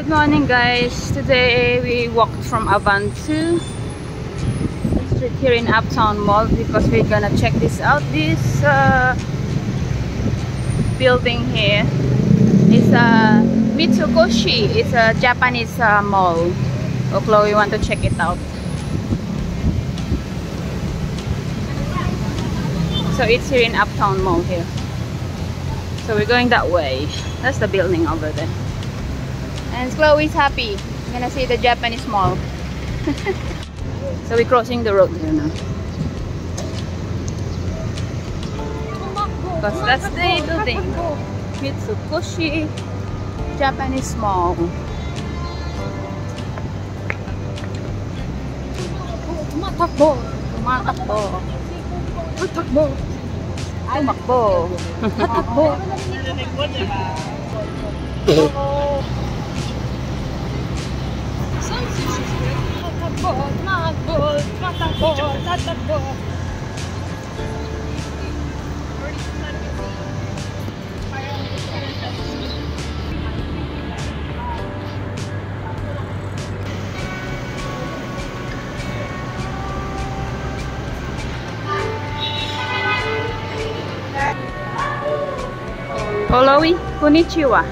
Good morning guys. Today we walked from Avant to the street here in Uptown Mall because we're gonna check this out. This building here is Mitsukoshi. It's a Japanese mall. So Chloe want to check it out. So it's here in Uptown Mall here. So we're going that way. That's the building over there. And Chloe's happy. Gonna see the Japanese mall. So we're crossing the road here now. Because that's the building. Mitsukoshi Japanese Mall. Tumakbo. Tumakbo. Tumakbo. Tumakbo. Tumakbo. Chloe, konnichiwa.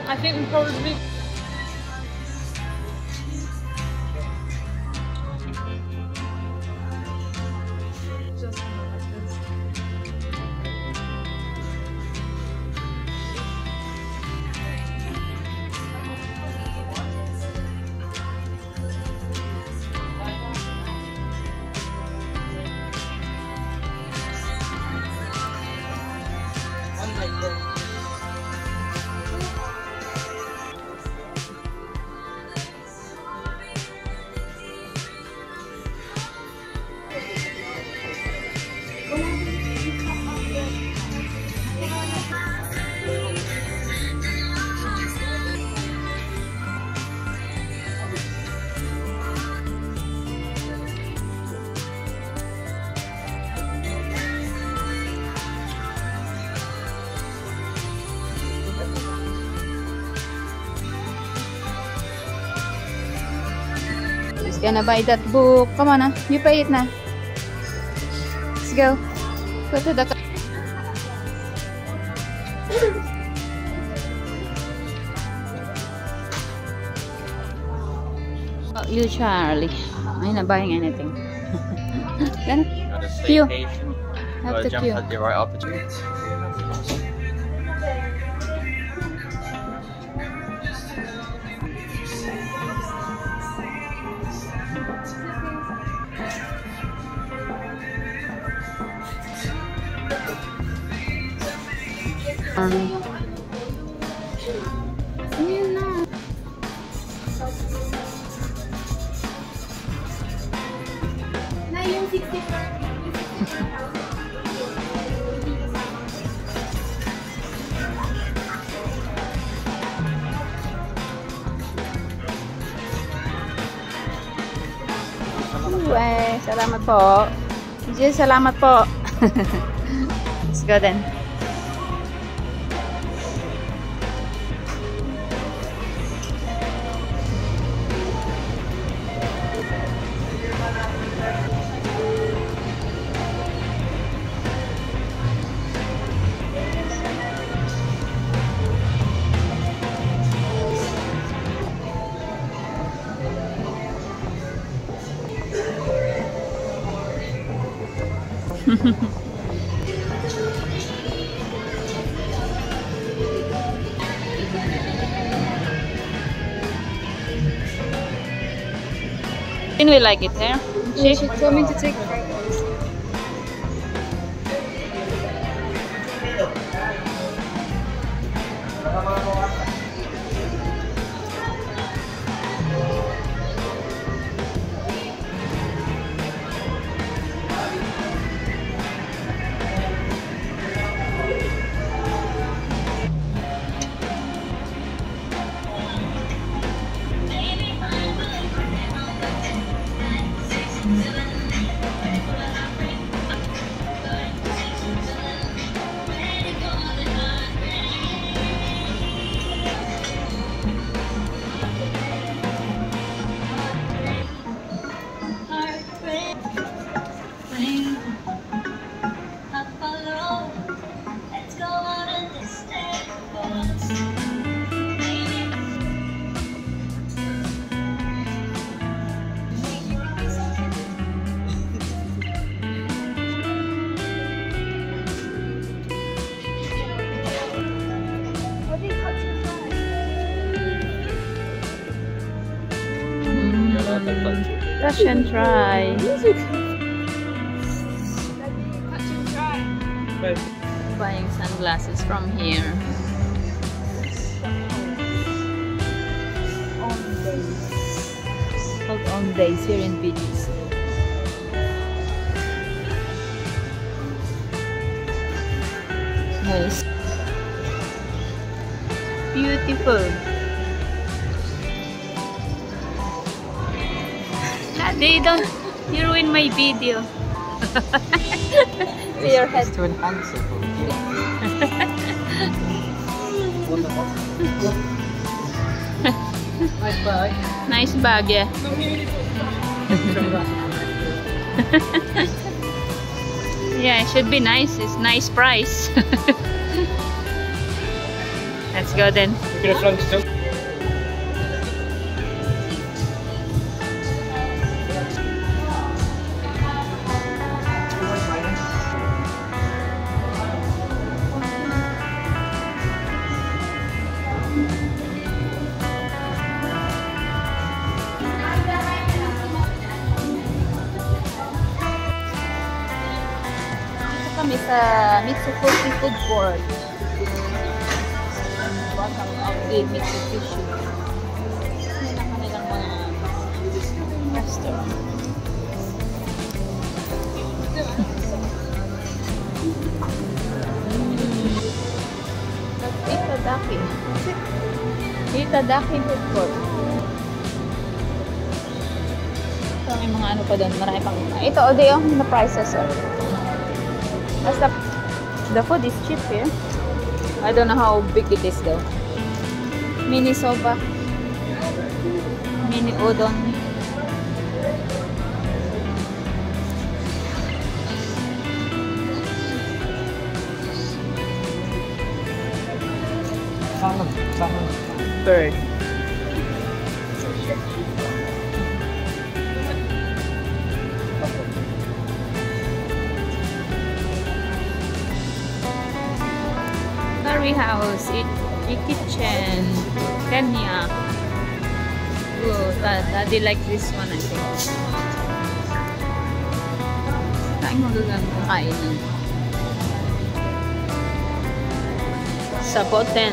I think we probably gonna buy that book. Come on, you pay it na. Let's go. Go to the. Oh, you Charlie. I'm not buying anything. Then queue. Have to queue. At the right opportunity. Ayun na. Na yung 64. Salamat po. Salamat po. Let's go then. Didn't we like it here? She told me to take photos. Touch and try. Buying sunglasses from here. Hold on days here in BGC. Nice. Beautiful. They don't. You ruin my video. See your head. To enhance it. Nice bag. Nice bag, yeah. Yeah, it should be nice. It's nice price. Let's go then. Kami sa Mitsukoshi Food Court. Bottom of the Mitsukoshi. Yan ang kanilang mga restaurant. Itadaki. Itadaki Food Court. So, may mga ano pa doon. Marami pang... Ito, o di yung prices. As the food is cheap here. I don't know how big it is though. Mini soba, mini udon. Bird. Curry house, kitchen, Kenya. Oh, daddy like this one, I think. Saan magagandang kainan? Saboten.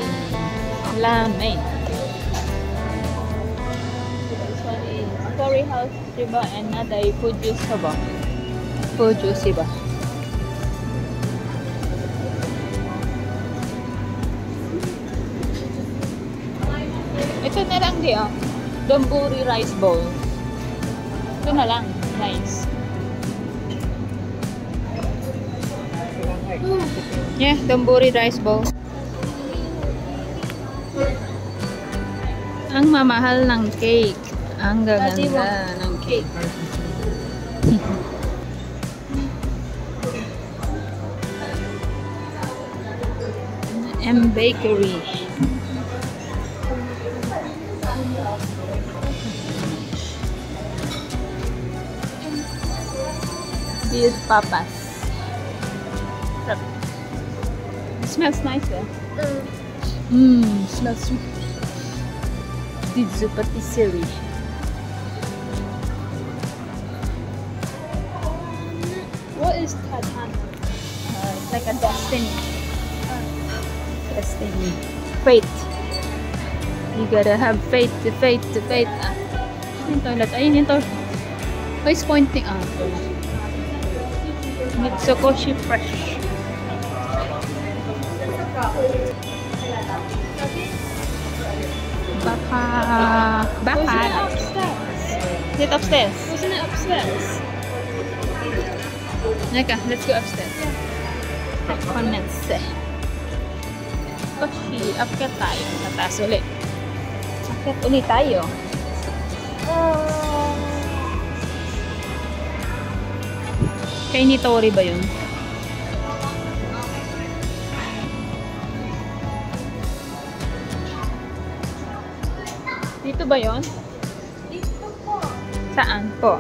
Lamen. This one is curry house, diba? And another food juice ba? Food juice ba? Ito na lang di Donburi rice bowl. Ito na lang. Nice. Yeah, Donburi rice bowl. Ang mamahal ng cake. Ang gaganda ng cake. M Bakery. These papas. It smells nice though. Smells sweet. Dito patisserie. What is Tadhana? It's like a destiny. Destiny. Fate. You gotta have faith to faith to faith. Yung toilet. Ayun yung toilet. Why is pointing? Mitsukoshi Fresh. Baka. Is it upstairs? Wasn't it upstairs? Neka, let's go upstairs. Konense. Koshi, akyat tayo. Sa taas ulit. Akyat ulit tayo. Kay Nitori ba yun? Dito ba yun? Dito po. Saan po?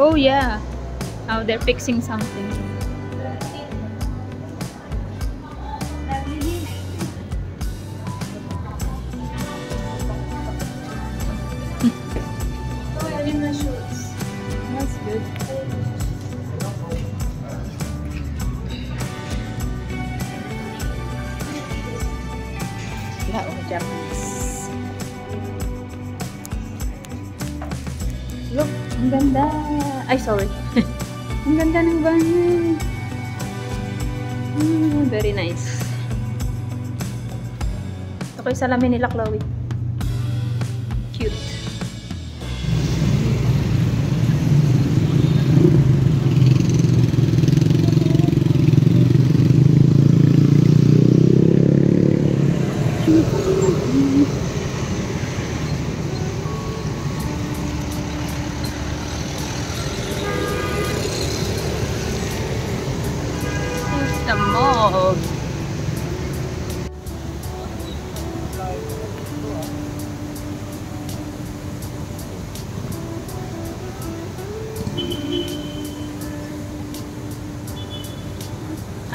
Oh yeah. Oh, they're fixing something. Ang ganda. Ay, sorry. Ang ganda ng banyo. Very nice. Ito ko yung salamin nila, Chloe. Cute. The mall.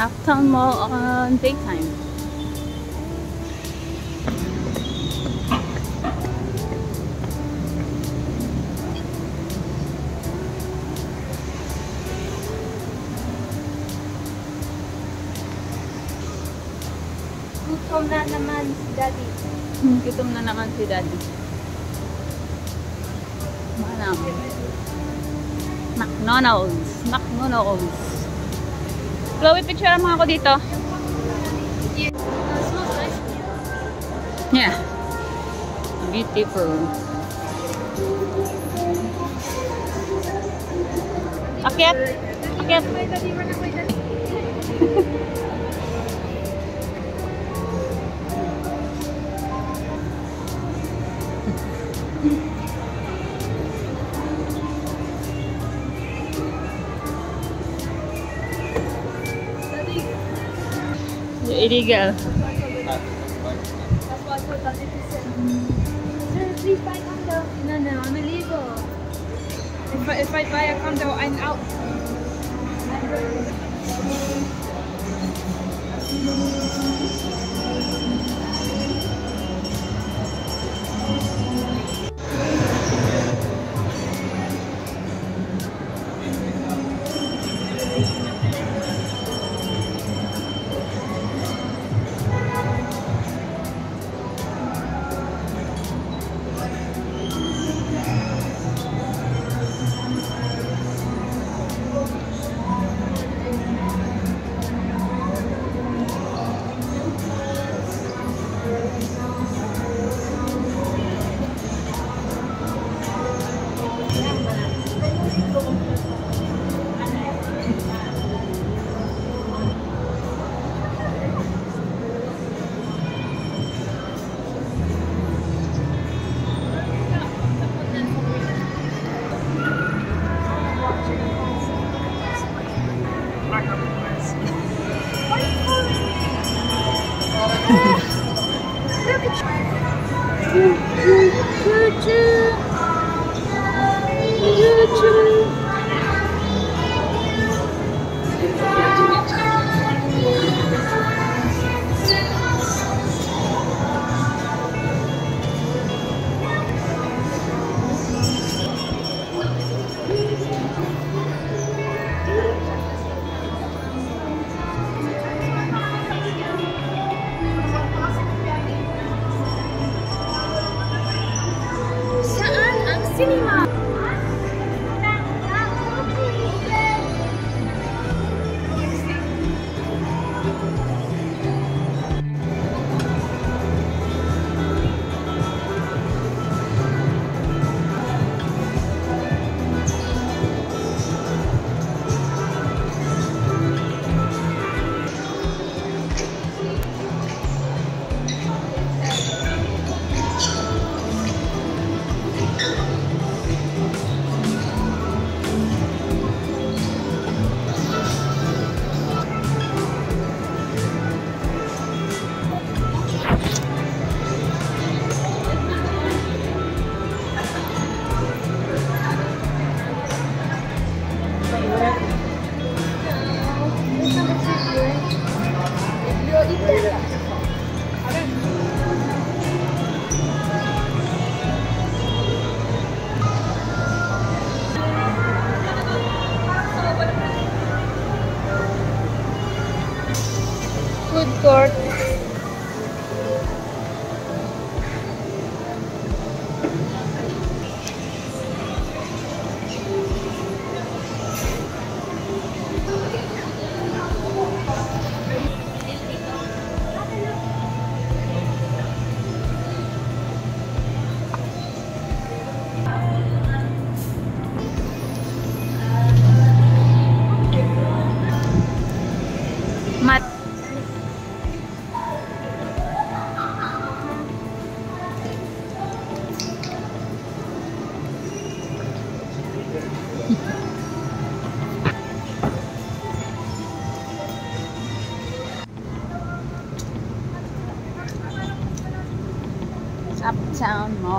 Uptown Mall on daytime. Gutom na naman si Daddy. Gutom na naman si Daddy. Manam. McDonald's. McDonald's. Chloe, picture mo ako dito. Yeah. Smells nice. Yeah. Beautiful. Akyat. Akyat. Daddy, run away, Daddy. Illegal. That's why I told Daddy to sit. Sir, please buy a condo. No, I'm illegal. If I buy a condo, I'm out. Saan ang cinema? Food court.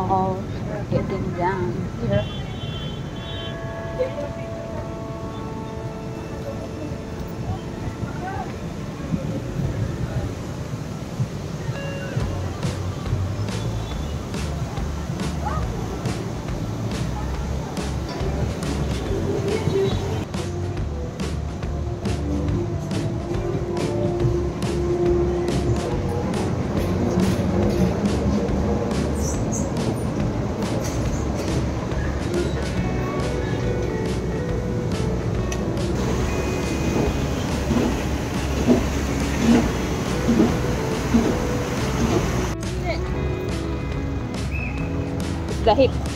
mall. We're getting down here. The hip.